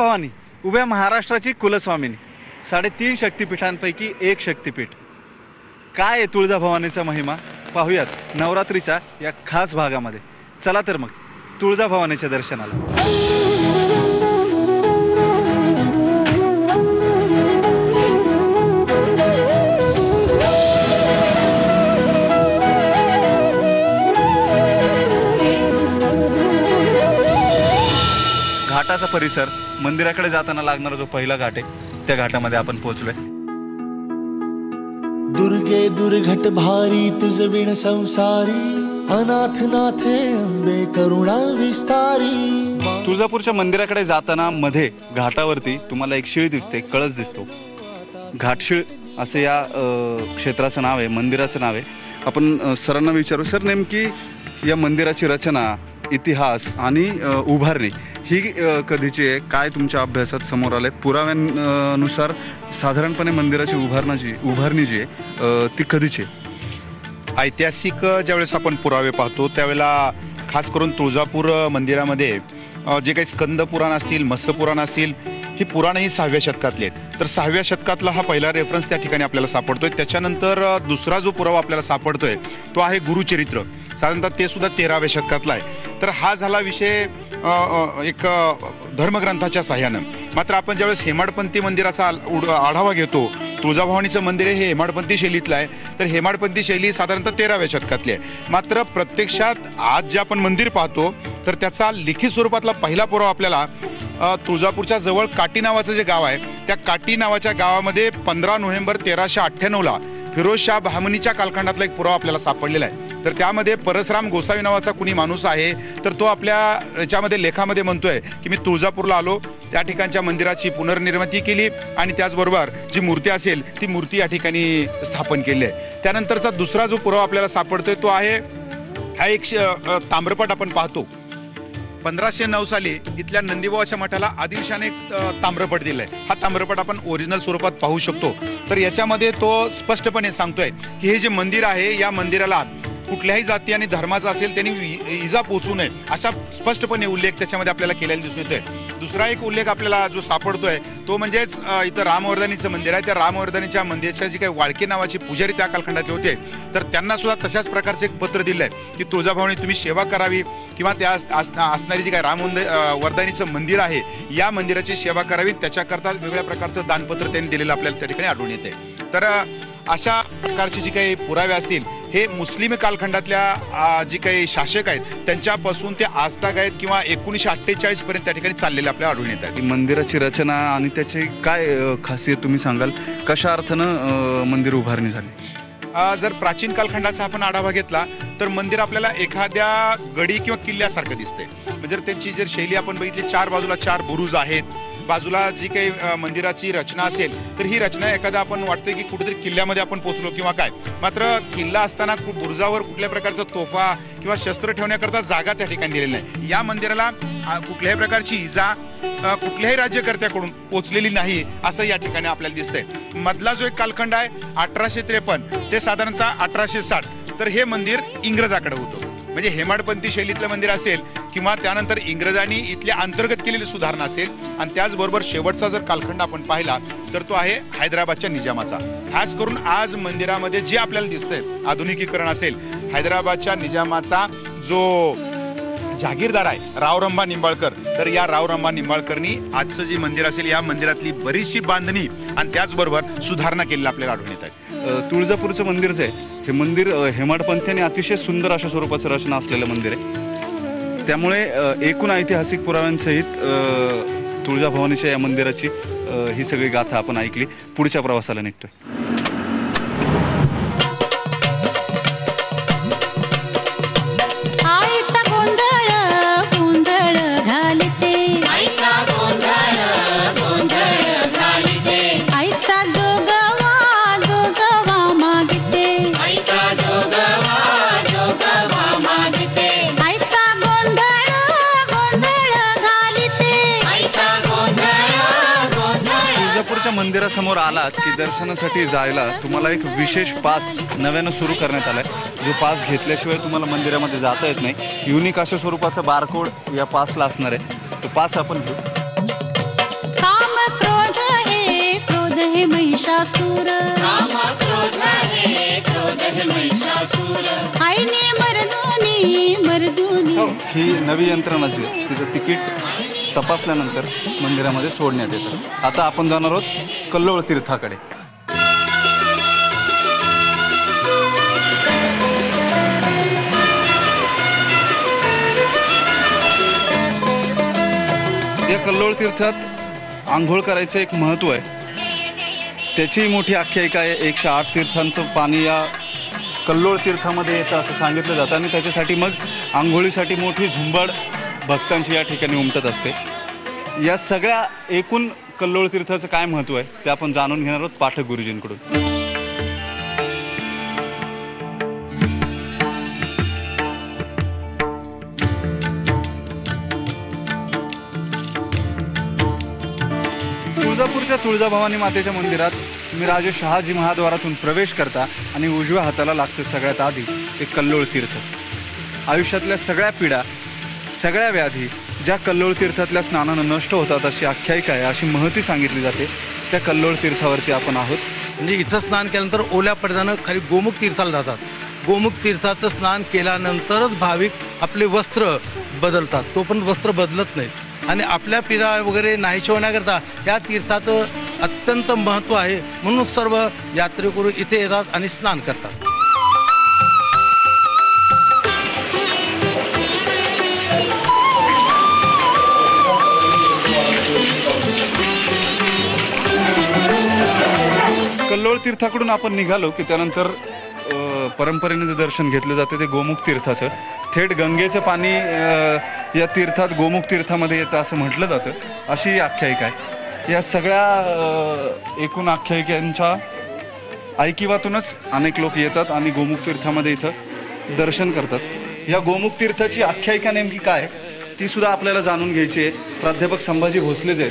तुळजाभवानी उभ्या महाराष्ट्राची कुलस्वामिनी, 3.5 शक्तिपीठांपैकी एक शक्तिपीठ. काय आहे तुळजाभवानीचा महिमा पाहूयात नवरात्रीच्या या खास भागामध्ये. चला तर मग तुळजाभवानीच्या दर्शनाला. घाटाचा परिसर, मंदिराकडे जाताना लागणारा जो पहिला घाट आहे त्या घाटामध्ये आपण पोहोचलोय. दुर्गे दुर्घट भारी तुझ विण संसारी, अनाथ नाथे अंबे करुणा विस्तारी. तुळजापूरच्या मंदिराकडे जाताना मध्ये घाटावरती तुम्हाला एक शिळ दिसते, कळस दिसतो. घाटशिळ असं या क्षेत्राचं नाव आहे, मंदिराचं नाव आहे. आपण सरांना विचारू, सर नेमकी या मंदिराची रचना, इतिहास आणि उभारणी ही कधीची आहे, काय तुमच्या अभ्यासात समोर आले? पुराव्यांनुसार साधारणपणे मंदिराची उभारणी जी आहे ती कधीची आहे? ऐतिहासिक ज्यावेळेस आपण पुरावे पाहतो त्यावेळेला खास करून तुळजापूर मंदिरामध्ये जे काही स्कंद पुराण असतील, मत्स्य पुराण असतील, ही पुराणं ही 6व्या शतकातली आहेत. तर 6व्या शतकातला हा पहिला रेफरन्स त्या ठिकाणी आपल्याला सापडतोय. त्याच्यानंतर दुसरा जो पुरावा आपल्याला सापडतोय तो आहे गुरुचरित्र, साधारणतः ते सुद्धा 13व्या शतकातला आहे. तर हा झाला विषय एक धर्मग्रंथाच्या साह्यानं. मात्र आपण ज्यावेळेस हेमाडपंथी मंदिराचा आढावा घेतो, तुळजाभवानीचं मंदिर हे हेमाडपंथी शैलीतलं आहे. तर हेमाडपंथी शैली साधारणतः 13व्या शतकातली आहे. मात्र प्रत्यक्षात आज जे आपण मंदिर पाहतो तर त्याचा लिखित स्वरूपातला पहिला पुरावा आपल्याला तुळजापूरच्या जवळ काटी नावाचं जे गाव आहे त्या काटी नावाच्या गावामध्ये 15 नोव्हेंबर 1398ला फिरोजशाह बहामनीच्या कालखंडातला एक पुरावा आपल्याला सापडलेला आहे. तर त्यामध्ये परसराम गोसावी नावाचा कुणी माणूस आहे, तर तो आपल्या याच्यामध्ये लेखामध्ये म्हणतोय की मी तुळजापूरला आलो, त्या ठिकाणच्या मंदिराची पुनर्निर्मिती केली आणि त्याचबरोबर जी मूर्ती असेल ती मूर्ती या ठिकाणी स्थापन केली आहे. त्यानंतरचा दुसरा जो पुरावा आपल्याला सापडतोय तो आहे हा एक ताम्रपट आपण पाहतो. 1509 साली इथल्या नंदीबाबाच्या मठाला आदिलशाने एक ताम्रपट दिलाय. हा ताम्रपट आपण ओरिजिनल स्वरूपात पाहू शकतो. तर याच्यामध्ये तो स्पष्टपणे सांगतोय की हे जे मंदिर आहे या मंदिराला कुठल्याही जाती आणि धर्माचा असेल त्यांनी इजा पोचू नये अशा स्पष्टपणे उल्लेख त्याच्यामध्ये आपल्याला केलेला दिसून येतोय. दुसरा एक उल्लेख आपल्याला जो सापडतोय तो म्हणजेच इथं रामवर्धनीचं मंदिर आहे. त्या रामवर्धनीच्या मंदिराच्या जी काही वाळके नावाची पुजारी त्या कालखंडातले होते, तर त्यांना सुद्धा तशाच प्रकारचे एक पत्र दिलं आहे की तुळजाभवानी तुम्ही सेवा करावी किंवा त्या असणारी जी काही रामवर्धनीचं मंदिर आहे या मंदिराची सेवा करावी, त्याच्याकरता वेगळ्या प्रकारचं दानपत्र त्यांनी दिलेलं आपल्याला त्या ठिकाणी आढळून येते. तर अशा प्रकारचे जी काही पुरावे असतील हे मुस्लिम कालखंडातल्या जी काही शासक आहेत त्यांच्यापासून ते आजताक आहेत किंवा 1948 पर्यंत त्या ठिकाणी चाललेले आपल्याला आढळून येतात. मंदिराची रचना आणि त्याची काय खासियत तुम्ही सांगाल? कशा अर्थानं मंदिर उभारणी झाली? जर प्राचीन कालखंडाचा आपण आढावा घेतला तर मंदिर आपल्याला एखाद्या गडी किंवा किल्ल्यासारखं दिसते. म्हणजे त्यांची जर शैली आपण बघितली, 4 बाजूला 4 बुरुज आहेत, बाजूला जी काही मंदिराची रचना असेल तर ही रचना एखादा आपण वाटते की कुठेतरी किल्ल्यामध्ये आपण पोहोचलो किंवा काय. मात्र किल्ला असताना बुरुजावर कुठल्या प्रकारचा तोफा किंवा शस्त्र ठेवण्याकरता जागा त्या ठिकाणी दिलेली नाही. या मंदिराला कुठल्याही प्रकारची इजा कुठल्याही राज्यकर्त्याकडून पोचलेली नाही असं या ठिकाणी आपल्याला दिसतंय. मधला जो एक कालखंड आहे 1853 ते साधारणतः 1860, तर हे मंदिर इंग्रजाकडे होतं. म्हणजे हेमाडपंथी शैलीतलं मंदिर असेल किंवा त्यानंतर इंग्रजांनी इथल्या अंतर्गत केलेली सुधारणा असेल. आणि त्याचबरोबर शेवटचा जर कालखंड आपण पाहिला तर तो आहे हैदराबादच्या निजामाचा. खास करून आज मंदिरामध्ये जे आपल्याला दिसतंय आधुनिकीकरण असेल, हैदराबादच्या निजामाचा जो जागीरदार आहे रावरंबा निंबाळकर, तर या रावरंबा निंबाळकरनी आजचं जे मंदिर असेल या मंदिरातली बरीचशी बांधणी आणि त्याचबरोबर सुधारणा केलेली आपल्याला आढळून येत आहे. तुळजापूरचं मंदिर जे आहे हे मंदिर हेमाडपंथीने अतिशय सुंदर अशा स्वरूपाचं रचना असलेलं मंदिर आहे. त्यामुळे एकूण ऐतिहासिक पुराव्यांसहित तुळजाभवानीच्या या मंदिराची ही सगळी गाथा आपण ऐकली. पुढच्या प्रवासाला निघतोय. मंदिरासमोर आलात की दर्शनासाठी जायला तुम्हाला एक विशेष पास नव्यानं सुरू करण्यात आलाय. जो पास घेतल्याशिवाय तुम्हाला मंदिरामध्ये जाता येत नाही. युनिक अशा स्वरूपाचा बारकोड या पासला असणार आहे. तो पास आपण घेऊ. है महिषासुर आईने मर्दोनी ही नवी यंत्रणा जी आहे, तिचं तिकीट तपासल्यानंतर मंदिरामध्ये सोडण्यात येतं. आता आपण जाणार आहोत कल्लोळ तीर्थाकडे. या कल्लोळ तीर्थात आंघोळ करायचं एक महत्त्व आहे. त्याची मोठी आख्यायिका आहे. 108 तीर्थांचं पाणी या कल्लोळ तीर्थामध्ये येतं असं सांगितलं जातं आणि त्याच्यासाठी मग आंघोळीसाठी मोठी झुंबड भक्तांची या ठिकाणी उमटत असते. या सगळ्या एकूण कल्लोळ तीर्थाचं काय महत्त्व आहे ते आपण जाणून घेणार आहोत पाठक गुरुजींकडून. तुळजापूरच्या तुळजाभवानी मातेच्या मंदिरात तुम्ही राजे शहाजी महाद्वारातून प्रवेश करता आणि उजव्या हाताला लागतं सगळ्यात आधी ते कल्लोळ तीर्थ. आयुष्यातल्या सगळ्या पीडा, सगळ्या व्याधी ज्या कल्लोळ तीर्थातल्या स्नानानं नष्ट होतात अशी आख्यायिका आहे, अशी महती सांगितली जाते. त्या कल्लोळ तीर्थावरती आपण आहोत. म्हणजे इथं स्नान केल्यानंतर ओल्या पडद्यानं खाली गोमुख तीर्थाला जातात. गोमुख तीर्थाचं स्नान केल्यानंतरच भाविक आपले वस्त्र बदलतात, तो पण वस्त्र बदलत नाहीत. आणि आपल्या पीडा वगैरे नाहीशी होण्याकरता या तीर्थाचं अत्यंत महत्त्व आहे, म्हणून सर्व यात्रेकरू इथे येतात आणि स्नान करतात. कल्लोळ तीर्थाकडून आपण निघालो की त्यानंतर परंपरेने जे दर्शन घेतलं जाते ते गोमुख तीर्थाचं. थेट गंगेचं पाणी या तीर्थात गोमुख तीर्थामध्ये येतं असं म्हटलं जातं, अशी आख्यायिका आहे. या सगळ्या एकूण आख्यायिकांच्या ऐकिवातूनच अनेक लोक येतात आणि गोमुख तीर्थामध्ये इथं दर्शन करतात. या गोमुख तीर्थाची आख्यायिका नेमकी काय ती सुद्धा आपल्याला जाणून घ्यायची आहे. प्राध्यापक संभाजी भोसले जे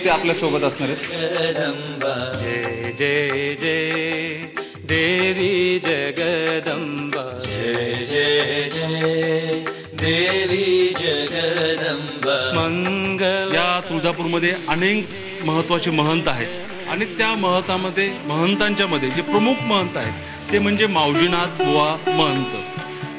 ते आपल्यासोबत असणार आहेत. जय जय जय देवी जगदंबा जय जय जय देवी जगदंबा मंगल. या तुळजापूरमध्ये अनेक महत्त्वाचे महंत आहेत आणि त्या महंतांच्या मध्ये जे प्रमुख महंत आहेत ते म्हणजे माऊलीनाथ बुवा महंत.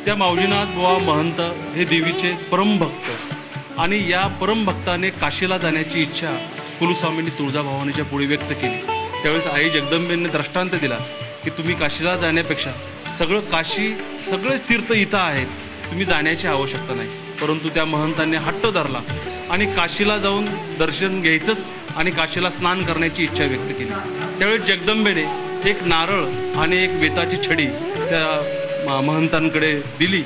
त्या माऊलीनाथ बुवा महंत हे देवीचे परमभक्त आणि या परमभक्ताने काशीला जाण्याची इच्छा कुलस्वामींनी तुळजाभवानीच्या पुढे व्यक्त केली. त्यावेळेस आई जगदंबेंनी दृष्टांत दिला की तुम्ही काशीला जाण्यापेक्षा सगळेच तीर्थ इथं आहेत, तुम्ही जाण्याची आवश्यकता नाही. परंतु त्या महंतांनी हट्ट धरला आणि काशीला जाऊन दर्शन घ्यायचंच आणि काशीला स्नान करण्याची इच्छा व्यक्त केली. त्यावेळेस जगदंबेने एक नारळ आणि एक बेताची छडी त्या महंतांकडे दिली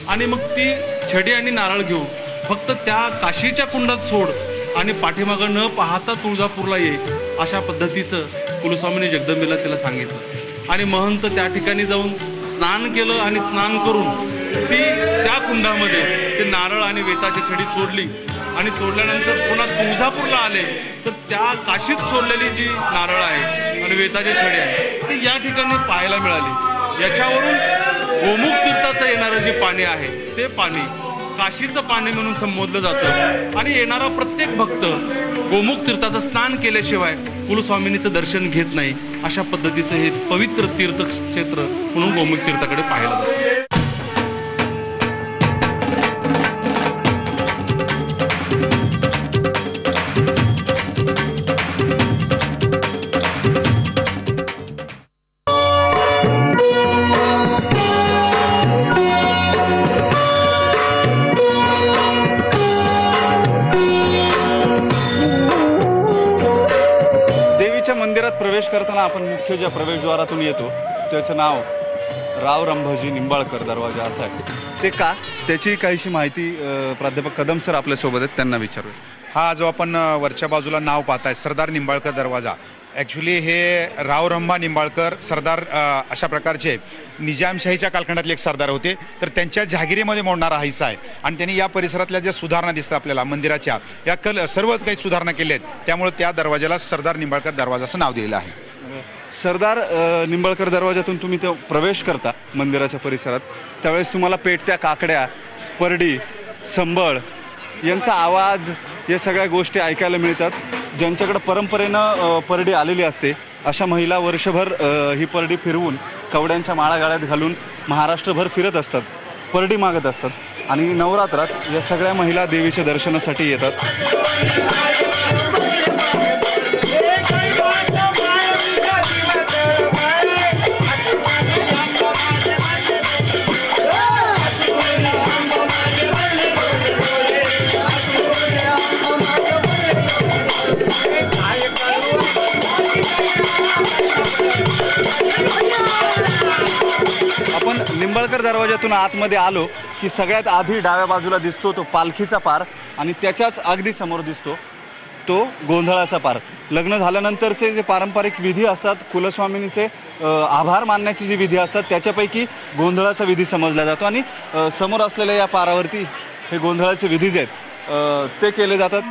आणि मग ती छडी आणि नारळ घेऊन फक्त त्या काशीच्या कुंडात सोड आणि पाठीमागं न पाहता तुळजापूरला ये, अशा पद्धतीचं कुलस्वामीने जगदंबेला तिला सांगितलं. आणि महंत त्या ठिकाणी जाऊन स्नान केलं आणि स्नान करून ती त्या कुंडामध्ये ते नारळ आणि वेताची छडी सोडली आणि सोडल्यानंतर पुन्हा तुळजापूरला आले तर त्या काशीत सोडलेली जी नारळ आहे आणि वेताची छडी आहे ती या ठिकाणी पाहायला मिळाली. याच्यावरून गोमुख तीर्थाचं येणारं जे पाणी आहे ते पाणी काशीचं पाणी म्हणून संबोधलं जातं आणि येणारा प्रत्येक भक्त गोमुख तीर्थाचं स्नान केल्याशिवाय कुलस्वामिनीचं दर्शन घेत नाही. अशा पद्धतीचं हे पवित्र तीर्थक्षेत्र म्हणून गोमुख तीर्थाकडे पाहायला जातं. मंदिरात प्रवेश करताना आपण मुख्य ज्या प्रवेशद्वारातून येतो त्याचं नाव राव रंभाजी निंबाळकर दरवाजा असं आहे. ते का त्याची काहीशी माहिती प्राध्यापक कदम सर आपल्यासोबत आहेत, त्यांना विचारू. हा जो आपण वरच्या बाजूला नाव पाहताय सरदार निंबाळकर दरवाजा, ॲक्च्युली हे रावरंभा निंबाळकर सरदार अशा प्रकारचे निजामशाहीच्या कालखंडातले एक सरदार होते. तर त्यांच्या जहागिरीमध्ये मोडणारा हा हिस्सा आहे आणि त्यांनी या परिसरातल्या ज्या सुधारणा दिसतात आपल्याला मंदिराच्या या सर्व काही सुधारणा केल्या आहेत, त्यामुळे त्या दरवाजाला सरदार निंबाळकर दरवाजा असं नाव दिलेलं आहे. सरदार निंबाळकर दरवाजातून तुम्ही तो प्रवेश करता मंदिराच्या परिसरात त्यावेळेस तुम्हाला पेटत्या काकड्या, परडी, संबळ यांचा आवाज या सगळ्या गोष्टी ऐकायला मिळतात. ज्यांच्याकडे परंपरेनं परडी आलेली असते अशा महिला वर्षभर ही परडी फिरवून कवड्यांच्या माळा गाळ्यात घालून महाराष्ट्रभर फिरत असतात, परडी मागत असतात. आणि नवरात्रात या सगळ्या महिला देवीच्या दर्शनासाठी येतात. आपण निंबाळकर दरवाजातून आतमध्ये आलो की सगळ्यात आधी डाव्या बाजूला दिसतो तो पालखीचा पार आणि त्याच्याच अगदी समोर दिसतो तो गोंधळाचा पार. लग्न झाल्यानंतरचे जे पारंपरिक विधी असतात, कुलस्वामिनीचे आभार मानण्याची जी विधी असतात त्याच्यापैकी गोंधळाचा विधी समजला जातो. आणि समोर असलेल्या या पारावरती हे गोंधळाचे विधी जे आहेत ते केले जातात.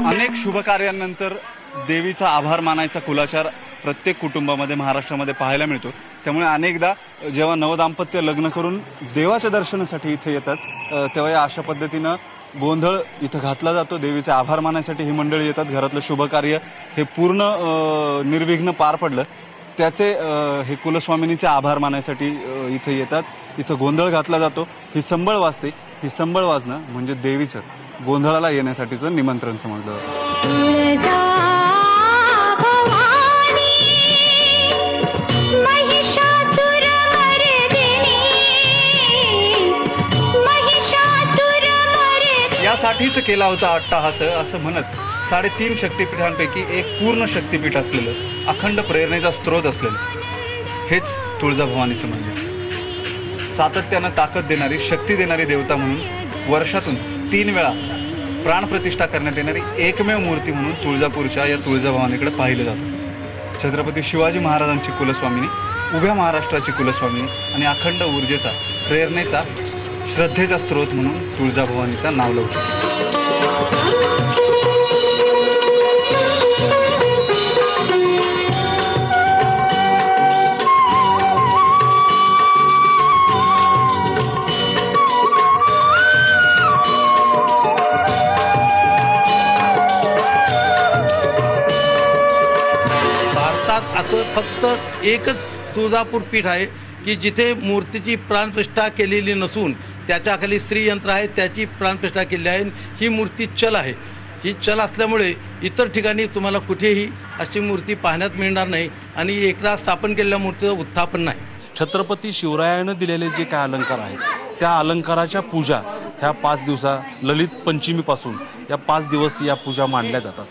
अनेक शुभकार्यांनंतर देवीचा आभार मानायचा कुलाचार प्रत्येक कुटुंबामध्ये महाराष्ट्रामध्ये पाहायला मिळतो. त्यामुळे अनेकदा जेव्हा नवदाम्पत्य लग्न करून देवाच्या दर्शनासाठी इथे येतात तेव्हा या अशा पद्धतीनं गोंधळ इथं घातला जातो. देवीचे आभार मानायसाठी ही मंडळी येतात. घरातलं शुभकार्य हे पूर्ण निर्विघ्न पार पडलं त्याचे हे कुलस्वामिनीचे आभार मानायसाठी इथे येतात. इथं गोंधळ घातला जातो. ही संबळ वाजते. ही संबळ वाजणं म्हणजे देवीचं गोंधळाला येण्यासाठीचं निमंत्रण समजलं जातं. यासाठीच केला होता अट्टाहास असं म्हणत 3.5 शक्तिपीठांपैकी एक पूर्ण शक्तिपीठ असलेलं, अखंड प्रेरणेचा स्रोत असलेलं हेच तुळजाभवानीचं मंदिर. सातत्यानं ताकद देणारी, शक्ती देणारी देवता म्हणून वर्षातून 3 वेळा प्राणप्रतिष्ठा करण्यात येणारी एकमेव मूर्ती म्हणून तुळजापूरच्या या तुळजाभवानीकडे पाहिलं जातं. छत्रपती शिवाजी महाराजांची कुलस्वामिनी, उभ्या महाराष्ट्राची कुलस्वामिनी आणि अखंड ऊर्जेचा, प्रेरणेचा, श्रद्धेचा स्रोत म्हणून तुळजाभवानीचा नाव लवतो. असं फक्त एकच तुळजापूर पीठ आहे की जिथे मूर्तीची प्राणप्रतिष्ठा केलेली नसून त्याच्या खाली श्रीयंत्र आहे, त्याची प्राणप्रतिष्ठा केली आहे. ही मूर्ती चल आहे. ही चल असल्यामुळे इतर ठिकाणी तुम्हाला कुठेही अशी मूर्ती पाहण्यात मिळणार नाही आणि एकदा स्थापन केलेल्या मूर्तीचं उत्थापन नाही. छत्रपती शिवरायानं दिलेले जे काय अलंकार आहेत त्या अलंकाराच्या पूजा ह्या 5 दिवसा ललित पंचमीपासून या 5 दिवस या पूजा मांडल्या जातात.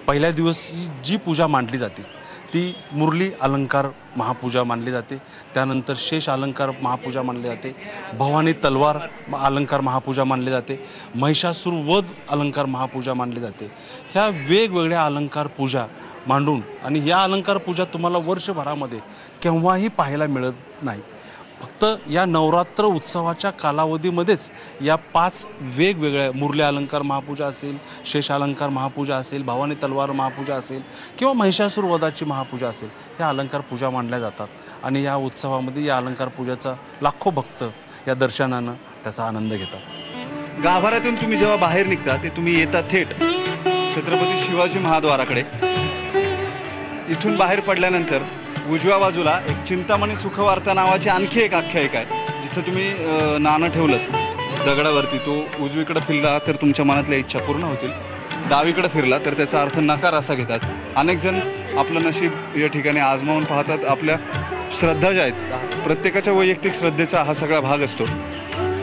पहिल्या दिवशी जी पूजा मांडली जाते ती मुरली अलंकार महापूजा मानली जाते. त्यानंतर शेष अलंकार महापूजा मानली जाते. भवानी तलवार अलंकार महापूजा मानली जाते. महिषासूर वध अलंकार महापूजा मानली जाते. ह्या वेगवेगळ्या अलंकार पूजा मांडून आणि या अलंकार पूजा तुम्हाला वर्षभरामध्ये केव्हाही पाहायला मिळत नाही. फक्त या नवरात्र उत्सवाच्या कालावधीमध्येच या 5 वेगवेगळ्या मुरली अलंकार महापूजा असेल, शेष अलंकार महापूजा असेल, भवानी तलवार महापूजा असेल किंवा महिषासूर वधाची महापूजा असेल, ह्या अलंकार पूजा मांडल्या जातात. आणि या उत्सवामध्ये या अलंकार पूजेचा लाखो भक्त या दर्शनानं त्याचा आनंद घेतात. गाभाऱ्यातून तुम्ही जेव्हा बाहेर निघता ते तुम्ही येता थेट छत्रपती शिवाजी महाद्वाराकडे. इथून बाहेर पडल्यानंतर उजव्या बाजूला एक चिंतामणी सुखवार्ता नावाची आणखी एक आख्यायिका आहे. जिथं तुम्ही नाणं ठेवलं दगडावरती, तो उजवीकडे फिरला तर तुमच्या मनातल्या इच्छा पूर्ण होतील, डावीकडे फिरला तर त्याचा अर्थ नकार असा घेतात. अनेक जण आपलं नशीब या ठिकाणी आजमावून पाहतात. आपल्या श्रद्धा ज्या आहेत, प्रत्येकाच्या वैयक्तिक श्रद्धेचा हा सगळा भाग असतो.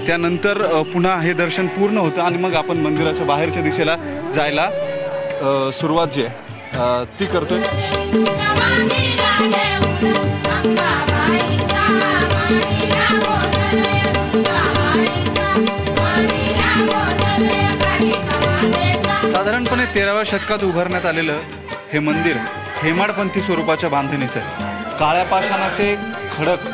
त्यानंतर पुन्हा हे दर्शन पूर्ण होतं आणि मग आपण मंदिराच्या बाहेरच्या दिशेला जायला सुरुवात जी आहे ती करतोय. साधारणपणे 13व्या शतकात उभारण्यात आलेलं हे मंदिर हेमाडपंथी स्वरूपाच्या बांधणीचं आहे. काळ्या पाषाणाचे खडक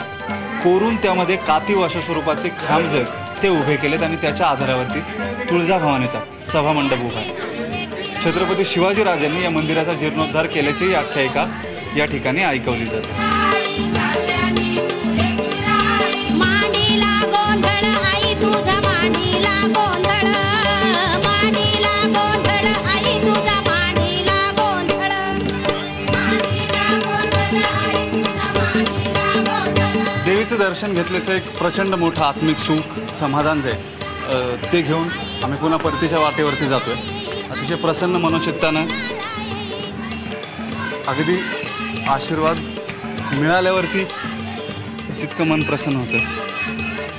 कोरून त्यामध्ये कातीव अशा स्वरूपाचे खांब जे ते उभे केलेत आणि त्याच्या आधारावरतीच तुळजाभवानीचा सभामंडप उभा आहे. छत्रपती शिवाजीराजांनी या मंदिराचा जीर्णोद्धार केल्याची आख्यायिका या ठिकाणी ऐकवली जाते. मांडीला गोंधळ आई तुझा मांडीला गोंधळ मांडीला गोंधळ आई तुझा मांडीला गोंधळ मांडीला गोंधळ आई तुझा मांडीला गोंधळ. देवीचं दर्शन घेतल्याचं एक प्रचंड मोठं आत्मिक सुख समाधान जे आहे, ते घेऊन आम्ही पुन्हा परतीच्या वाटेवरती जातोय. अतिशय प्रसन्न मनोचित्तानं अगदी आशीर्वाद मिळाल्यावरती जितकं मन प्रसन्न होतं,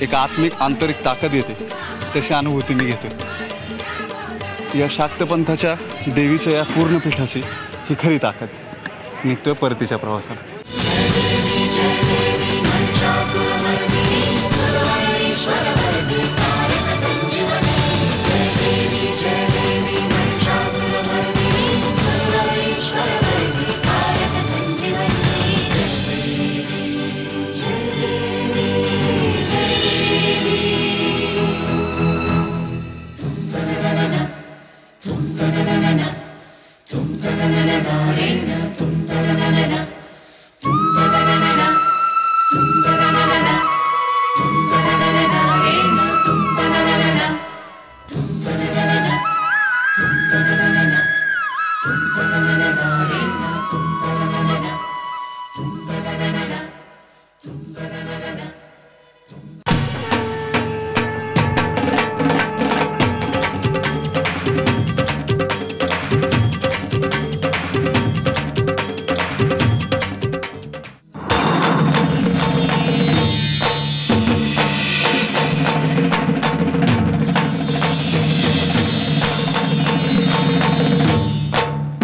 एक आत्मिक आंतरिक ताकद येते, तशी अनुभूती मी घेतोय. या शाक्तपंथाच्या देवीच्या या पूर्ण पीठाची ही खरी ताकद. निघतोय परतीच्या प्रवासाला. tum